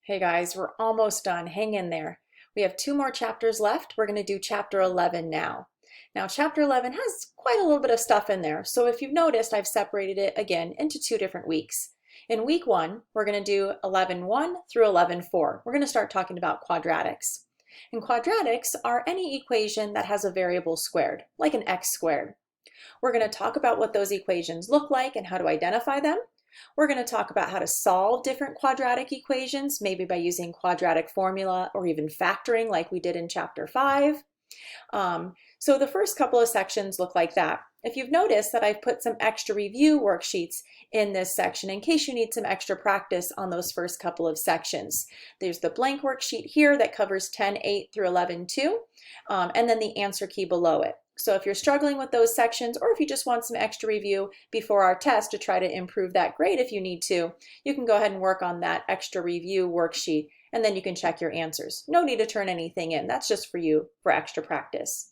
Hey guys, we're almost done. Hang in there. We have two more chapters left. We're going to do chapter 11 now. Now, chapter 11 has quite a little bit of stuff in there. So if you've noticed, I've separated it again into two different weeks. In week 1, we're going to do 11.1 through 11.4. We're going to start talking about quadratics. And quadratics are any equation that has a variable squared, like an x squared. We're going to talk about what those equations look like and how to identify them. We're going to talk about how to solve different quadratic equations, maybe by using quadratic formula or even factoring like we did in chapter 5. So the first couple of sections look like that. If you've noticed that I've put some extra review worksheets in this section in case you need some extra practice on those first couple of sections. There's the blank worksheet here that covers 10.8 through 11.2, and then the answer key below it. So if you're struggling with those sections, or if you just want some extra review before our test to try to improve that grade if you need to, you can go ahead and work on that extra review worksheet, and then you can check your answers. No need to turn anything in. That's just for you for extra practice.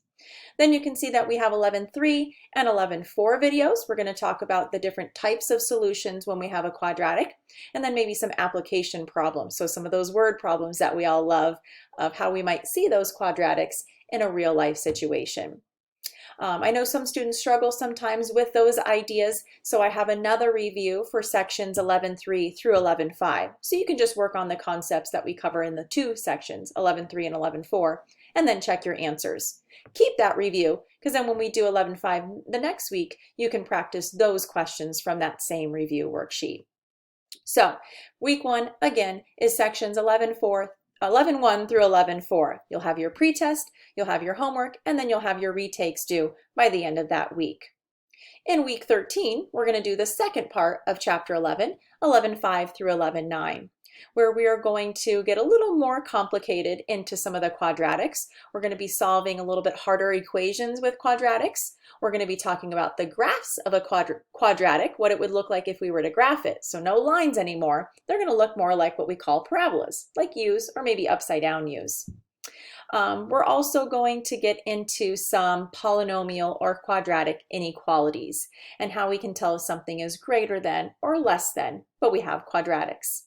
Then you can see that we have 11.3 and 11.4 videos. We're going to talk about the different types of solutions when we have a quadratic, and then maybe some application problems. So some of those word problems that we all love of how we might see those quadratics in a real life situation. I know some students struggle sometimes with those ideas, so I have another review for sections 11.3 through 11.5. So you can just work on the concepts that we cover in the two sections, 11.3 and 11.4, and then check your answers. Keep that review, because then when we do 11.5 the next week, you can practice those questions from that same review worksheet. So week 1, again, is sections 11.1 through 11.4. You'll have your pretest, you'll have your homework, and then you'll have your retakes due by the end of that week. In week 13, we're going to do the second part of chapter 11, 11.5 through 11.9, where we are going to get a little more complicated into some of the quadratics. We're going to be solving a little bit harder equations with quadratics. We're going to be talking about the graphs of a quadratic, what it would look like if we were to graph it. So no lines anymore. They're going to look more like what we call parabolas, like U's or maybe upside down U's. We're also going to get into some polynomial or quadratic inequalities and how we can tell if something is greater than or less than, but we have quadratics.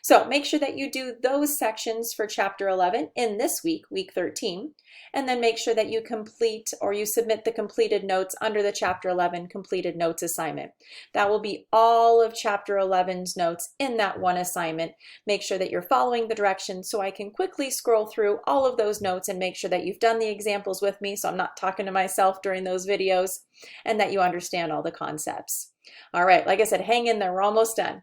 So make sure that you do those sections for chapter 11 in this week, week 13, and then make sure that you complete or you submit the completed notes under the chapter 11 completed notes assignment. That will be all of chapter 11's notes in that one assignment. Make sure that you're following the directions so I can quickly scroll through all of those notes and make sure that you've done the examples with me so I'm not talking to myself during those videos, and that you understand all the concepts. All right, like I said, hang in there, we're almost done.